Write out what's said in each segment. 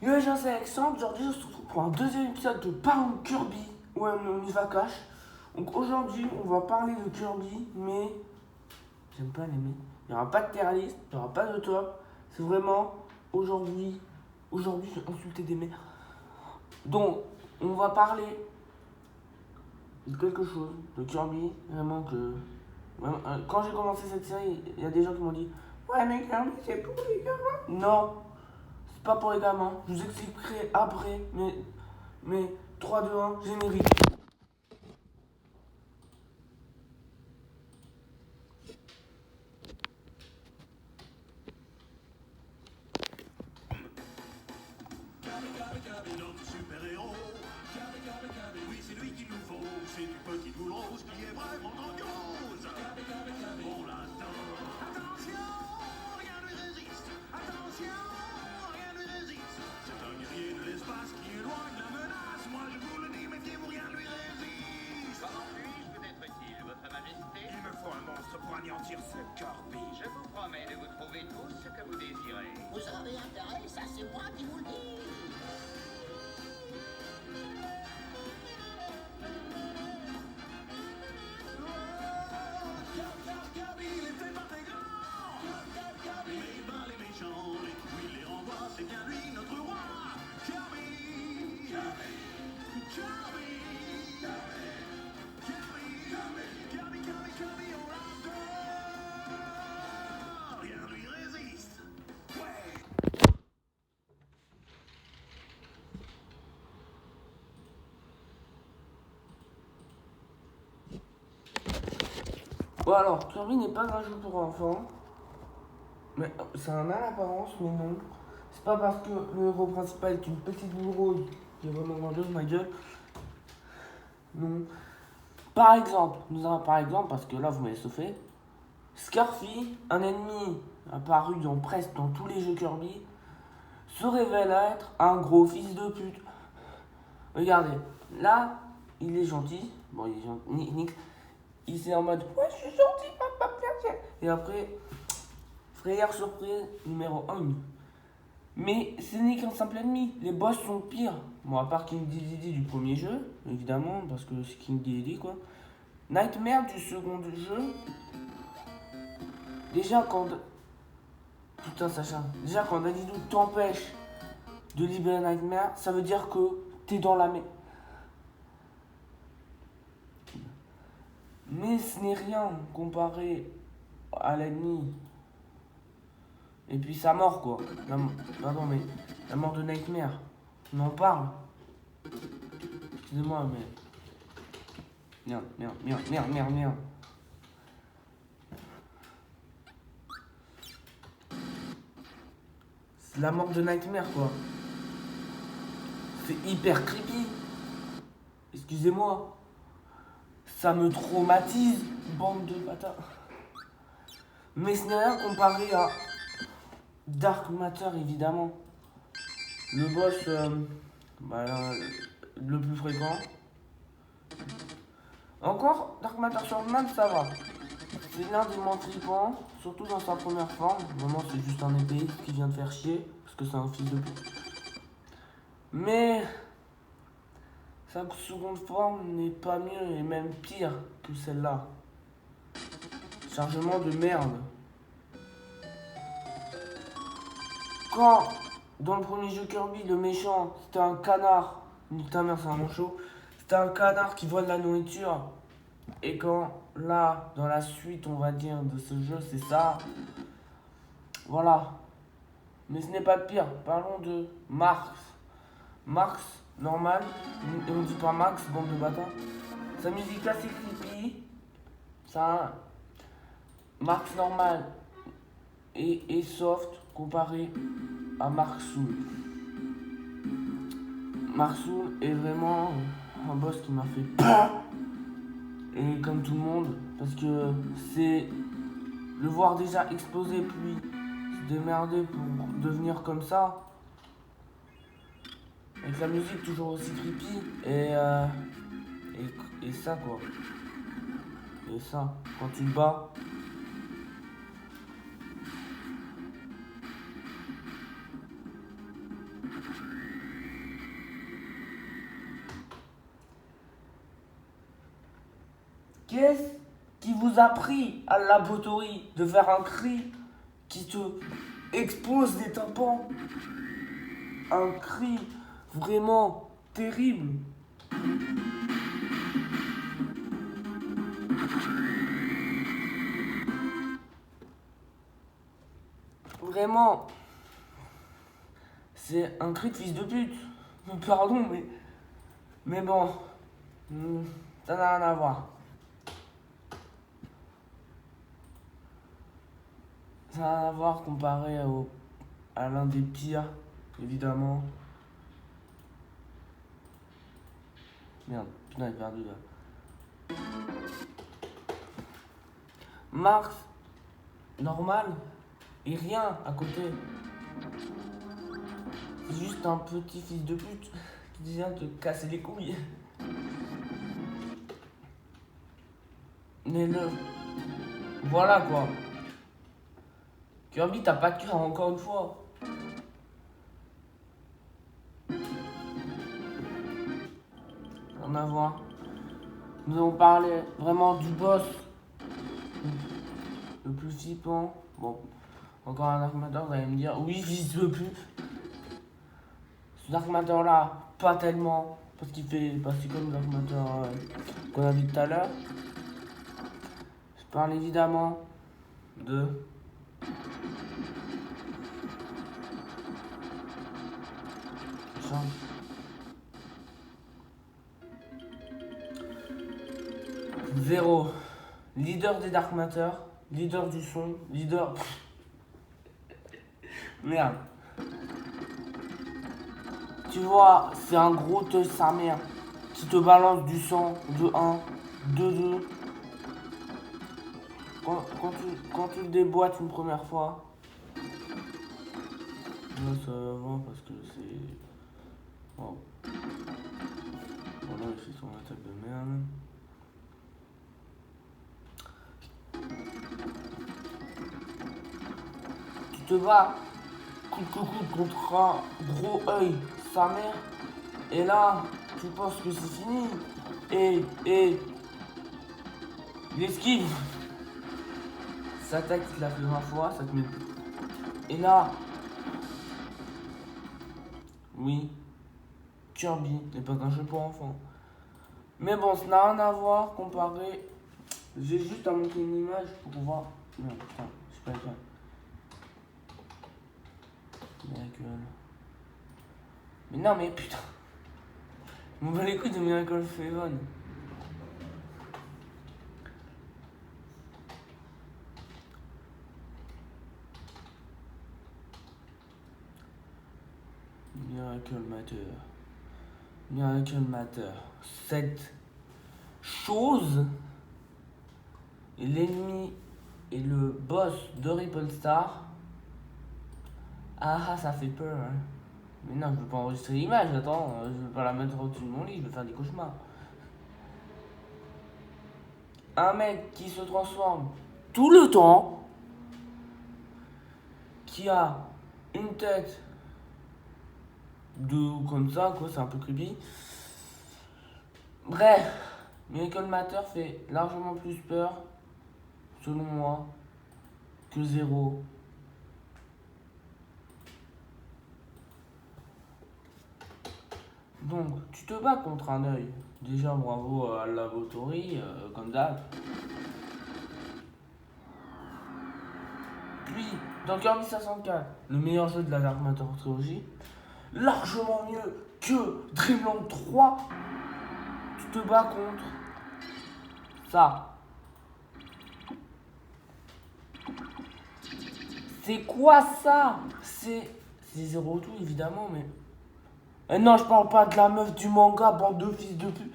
Yo les gens, c'est Alexandre. Aujourd'hui, on se retrouve pour un deuxième épisode de Parlons de Kirby. Ouais, on y va cash. Donc aujourd'hui, on va parler de Kirby, mais j'aime pas les mais. Il n'y aura pas de terraliste, il n'y aura pas de top. C'est vraiment aujourd'hui, j'ai insulté des mères. Donc, on va parler de quelque chose, de Kirby, vraiment que. Vraiment, quand j'ai commencé cette série, il y a des gens qui m'ont dit ouais, mais Kirby, c'est pour les gamins. Non, c'est pas pour les gamins. Je vous expliquerai après, mais 3, 2, 1, générique. Notre super-héros. Oui, c'est lui qu'il nous faut. C'est du petit boule rose qui est vraiment grandiose. On l'attend. Attention, rien ne lui résiste. Attention, rien ne lui résiste. C'est un guerrier de l'espace qui éloigne la menace. Moi, je vous le dis, méfiez-vous, rien ne lui résiste. Comment puis-je vous être utile, votre majesté? Il me faut un monstre pour anéantir ce Kirby. Je vous promets de vous trouver tout ce que vous désirez. Vous avez intérêt, ça c'est moi qui vous le dis. Kirby, il était pas très grand. Mais il bat les méchants, les coups il les renvoie. C'est bien lui notre roi. Kirby, Kirby, Kirby, Kirby, Kirby, on l'adore. Rien ne lui résiste. Ouais. Bon alors, Kirby n'est pas un jeu pour enfants. Mais ça en a l'apparence, mais non. C'est pas parce que le héros principal est une petite boule rose qui est vraiment grandiose, ma gueule. Non. Par exemple, parce que là vous m'avez sauvé, Scarfy, un ennemi apparu dans presque dans tous les jeux Kirby, se révèle être un gros fils de pute. Regardez, là, il est gentil. Bon, il est gentil, Nick. Il est en mode ouais, je suis gentil, papa, tiens. Et après, frayeur surprise numéro 1. Mais ce n'est qu'un simple ennemi. Les boss sont pires. Bon, à part King Dedede du premier jeu, évidemment, parce que c'est King Dedede, quoi. Nightmare du second jeu. Déjà, quand. Putain, Sacha. Déjà, quand Dadidou t'empêche de libérer Nightmare, ça veut dire que t'es dans la merde. Mais ce n'est rien comparé à l'ennemi. Et puis sa mort, quoi. Pardon, mais la mort de Nightmare. On en parle. Excusez-moi, mais. Merde. C'est la mort de Nightmare, quoi. C'est hyper creepy. Excusez-moi. Ça me traumatise, bande de bâtards. Mais ce n'est rien comparé à Dark Matter, évidemment. Le boss, le plus fréquent. Encore, Dark Matter Swordman, ça va. C'est l'un des moins tripants, surtout dans sa première forme. Vraiment, c'est juste un épée qui vient de faire chier, parce que c'est un fils de pute. Mais sa seconde forme n'est pas mieux et même pire que celle-là. Chargement de merde. Quand, dans le premier jeu Kirby, le méchant, c'était un canard. Nique ta mère, c'est un manchot. C'était un canard qui vole la nourriture. Et quand, là, dans la suite, on va dire, de ce jeu, c'est ça. Voilà. Mais ce n'est pas le pire. Parlons de Marx. Marx, normal. Et on dit pas Max, bande de bâtards. Sa musique assez creepy. Ça, Marx normal et soft comparé à Mark Soul. Mark Soul est vraiment un boss qui m'a fait peur. Et comme tout le monde, parce que c'est le voir déjà exploser puis se démerder pour devenir comme ça. Avec la musique toujours aussi creepy et ça quoi. Et ça, quand tu te bats. Qu'est-ce qui vous a pris à la poterie de faire un cri qui te expose des tympans? Un cri vraiment terrible. Vraiment, c'est un cri de fils de pute. Pardon, mais bon, ça n'a rien à voir. Ça n'a rien à voir comparé à l'un des pires, évidemment. Merde, putain, j'ai perdu là. Marx, normal, et rien à côté. C'est juste un petit fils de pute qui vient te casser les couilles. Mais voilà quoi. Kirby, t'as pas de cœur encore une fois. Rien à voir. Nous allons parler vraiment du boss le plus flippant. Bon, encore un Dark Matter, vous allez me dire, oui, fils de pute. Ce Dark Matter là, pas tellement, parce qu'il fait passer comme Dark Matter qu'on a vu tout à l'heure. Je parle évidemment de Zéro, leader des Dark Matter, leader du son, leader... Merde. Tu vois, c'est un gros teuil sa mère qui te balance du sang de 1, de 2. Quand tu le déboîtes une première fois, là ça va parce que c'est... Wow. Voilà, il fait son attaque de merde. Tu te bats coup contre un gros œil, sa mère. Et là, tu penses que c'est fini. Et il esquive. Sa attaque, il l'a fait 20 fois, ça te met. Et là, oui, Kirby n'est pas un jeu pour enfants. Mais bon, ça n'a rien à voir comparé. J'ai juste à montrer une image pour voir. Non, putain, je sais pas quoi. Miracle. Mais non, mais putain. On va les couilles de Miracle Feven. Miracle Matter. Miracle Matter. Cette chose est l'ennemi et le boss de Ripple Star. Ah, ça fait peur, hein. Mais non, je veux pas enregistrer l'image, attends, je veux pas la mettre au-dessus de mon lit, je vais faire des cauchemars. Un mec qui se transforme tout le temps, qui a une tête de comme ça, quoi, c'est un peu creepy. Bref, Miracle Matter fait largement plus peur, selon moi, que Zero. Donc, tu te bats contre un œil. Déjà, bravo à la Votori, comme d'hab. Puis, dans Kirby 64, le meilleur jeu de la Dark Matter trilogie, largement mieux que Dreamland 3, tu te bats contre ça. C'est quoi ça? C'est Zero tout évidemment, mais... non, je parle pas de la meuf du manga, bande de fils de pute.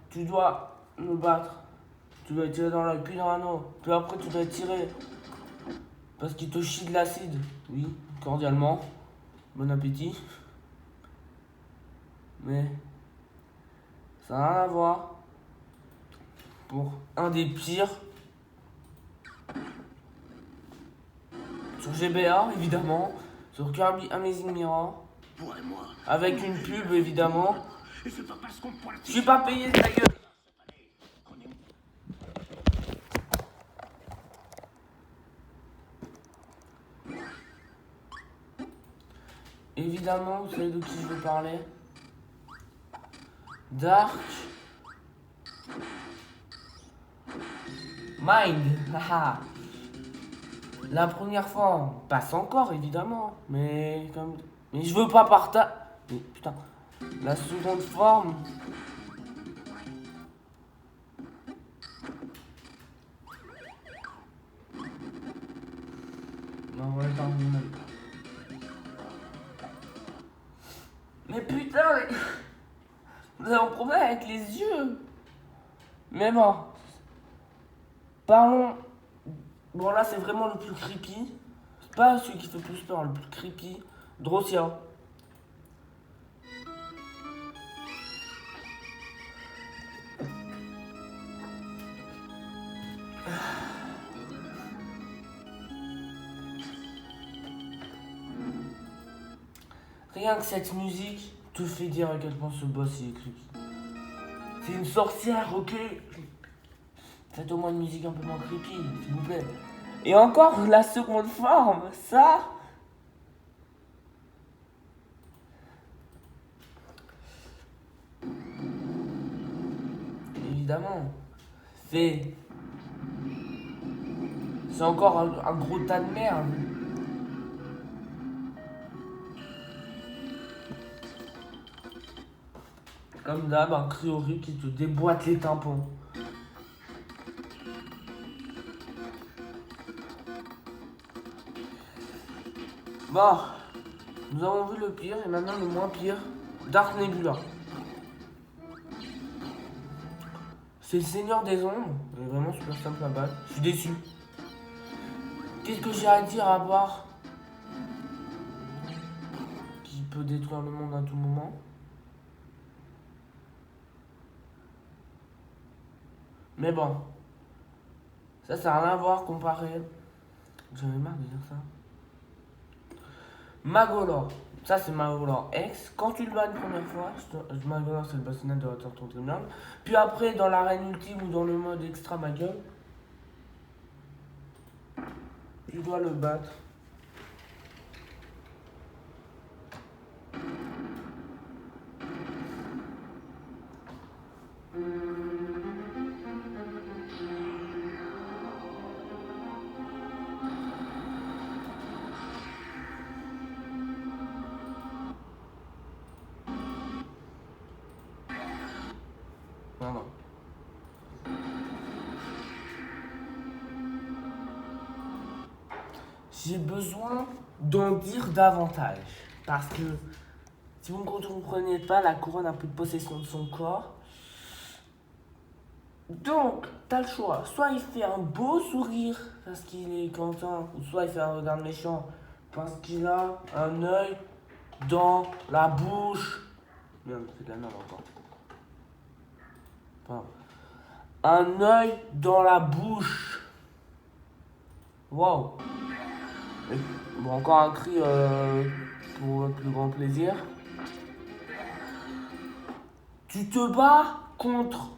Tu dois me battre. Tu dois tirer dans l'œil, puis dans l'anneau. Puis après, tu dois tirer. Parce qu'il te chie de l'acide. Oui, cordialement. Bon appétit. Mais ça n'a rien à voir. Pour un des pires. Sur GBA, évidemment. sur Kirby Amazing Mirror. Toi et moi. Avec une pub évidemment. Et c'est pas parce qu'on pointe. Je suis pas payé ta gueule. Évidemment, vous savez de qui je veux parler. Dark Mind. Haha. La première fois, on passe encore évidemment, mais comme, mais je veux pas partager. Mais putain, la seconde forme. Non, ouais, pardon. Mais putain, mais... vous avez un problème avec les yeux. Mais bon. Parlons. Bon, là, c'est vraiment le plus creepy. C'est pas celui qui fait plus peur, le plus creepy. Drossia. Rien que cette musique te fait dire à quel point ce boss il est creepy. C'est une sorcière, ok? Faites au moins une musique un peu moins creepy, s'il vous plaît. Et encore la seconde forme, ça. Évidemment, c'est encore un gros tas de merde. Comme d'hab, un Cryoru qui te déboîte les tympans. Bon, nous avons vu le pire et maintenant le moins pire, Dark Nebula. C'est le Seigneur des Ombres, il est vraiment super simple à battre. Je suis déçu. Qu'est-ce que j'ai à dire à part qu'il peut détruire le monde à tout moment? Mais bon, ça n'a rien à voir comparé. J'en ai marre de dire ça. Magolor, ça c'est Magolor X. Quand tu le bats une première fois, Magolor c'est le boss final de Water Dreamland. Puis après, dans l'arène ultime ou dans le mode extra ma gueule, tu dois le battre. Non. J'ai besoin d'en dire davantage. Parce que si vous ne comprenez pas, la couronne a pris possession de son corps. Donc, t'as le choix. Soit il fait un beau sourire parce qu'il est content, ou soit il fait un regard méchant parce qu'il a un œil dans la bouche. Merde, c'est de la merde encore. Enfin, un œil dans la bouche. Wow. Et, bon, encore un cri pour votre plus grand plaisir. Tu te bats contre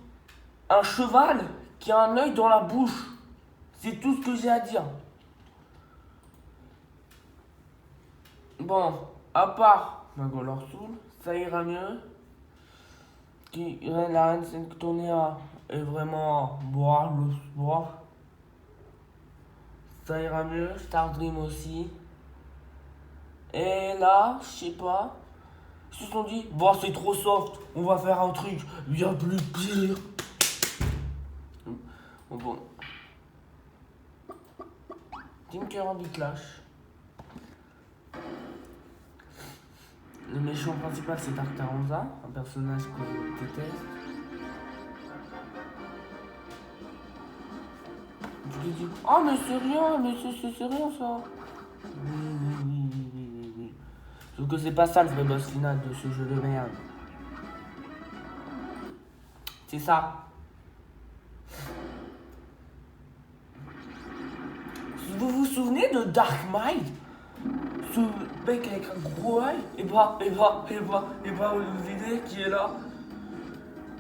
un cheval qui a un œil dans la bouche. C'est tout ce que j'ai à dire. Bon, à part Magolor Soul, ça ira mieux. La reine Synctonia est vraiment boire. Ça ira mieux. Stardream aussi. Et là, je sais pas. Ils se sont dit, bon, c'est trop soft, on va faire un truc bien plus pire. Bon. Tinker du Clash. Le méchant principal c'est Arctaronza, un personnage que je déteste. Tu lui dis, oh mais c'est rien, mais c'est rien ça. Oui. Sauf que c'est pas ça le vrai boss final de ce jeu de merde. C'est ça. Vous vous souvenez de Dark Mind? mec avec un gros œil, et bah, Olivine qui est là.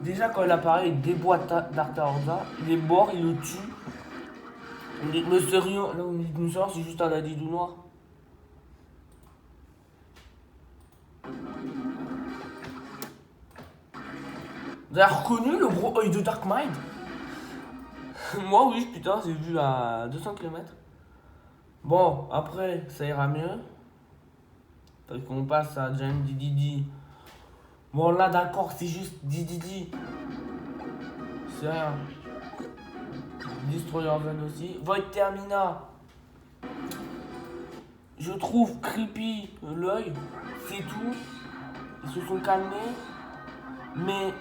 Déjà, quand il apparaît, il déboîte Dark-Tarza, il est mort, il le tue. On dit, mais c'est rien, là, on dit, nous sort, c'est juste un adidou noir. Vous avez reconnu le gros œil de Dark Mind? Moi, oui, putain, j'ai vu à 200 km. Bon, après, ça ira mieux. Parce qu'on passe à Giant Didi. Bon, là, d'accord, c'est juste Didi. C'est rien. Destroyer Zen aussi. Void Termina. Je trouve creepy l'œil. C'est tout. Ils se sont calmés. Mais.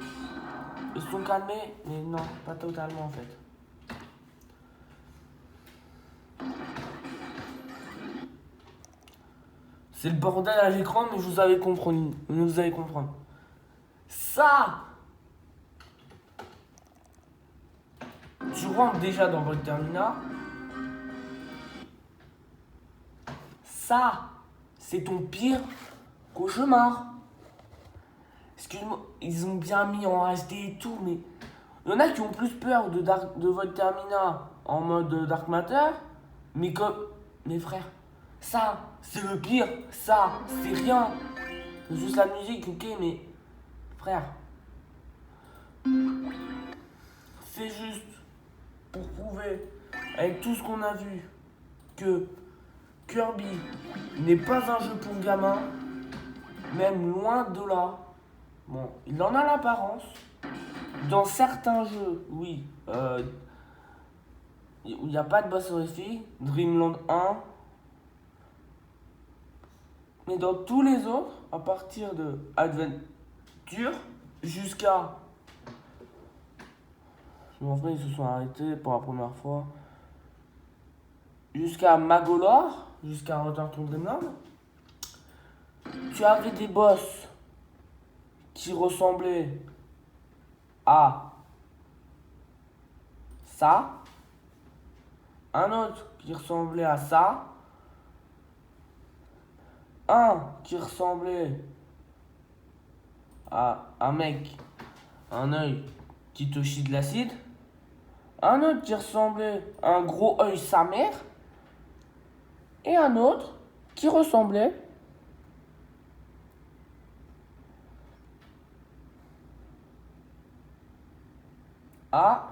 Ils se sont calmés. Mais non, pas totalement en fait. C'est le bordel à l'écran, mais vous allez comprendre. Vous allez comprendre. Ça! Tu rentres déjà dans votre terminal. Ça, c'est ton pire cauchemar. Excuse-moi, ils ont bien mis en HD et tout, mais il y en a qui ont plus peur de votre terminal en mode Dark Matter, mais comme mes frères, ça, c'est le pire, ça, c'est rien. C'est juste la musique, ok, mais frère, c'est juste pour prouver, avec tout ce qu'on a vu, que Kirby n'est pas un jeu pour gamins, même loin de là. Bon, il en a l'apparence. Dans certains jeux, oui, il n'y a pas de boss horrifique, Dreamland 1. Mais dans tous les autres, à partir de Adventure jusqu'à... En vrai, ils se sont arrêtés pour la première fois. Jusqu'à Magolor, jusqu'à Return to Dreamland, tu avais des boss qui ressemblaient à ça, un autre qui ressemblait à ça, un qui ressemblait à un mec, un œil qui te chie de l'acide, un autre qui ressemblait à un gros œil sa mère, et un autre qui ressemblait à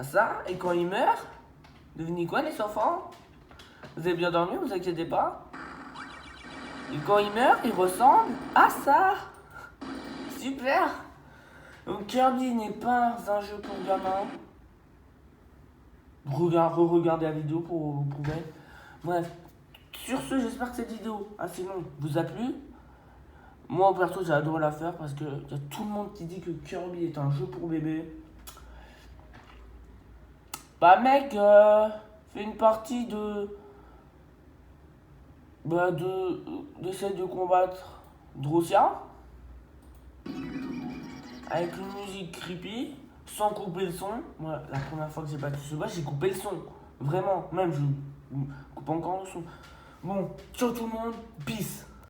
ça. Et quand il meurt, devinez quoi les enfants? Vous avez bien dormi, vous inquiétez pas. Et quand il meurt, il ressemble à ça. Super. Donc Kirby n'est pas un jeu pour gamins. Regardez la vidéo pour vous prouver. Bref, sur ce, j'espère que cette vidéo assez longue vous a plu. Moi, perso, j'ai adoré la faire parce que y a tout le monde qui dit que Kirby est un jeu pour bébé. Bah mec, fais une partie d'essayer de combattre Drossia avec une musique creepy, sans couper le son. Moi, la première fois que j'ai battu ce boss, j'ai coupé le son. Vraiment, même je coupe encore le son. Bon, ciao tout le monde, peace.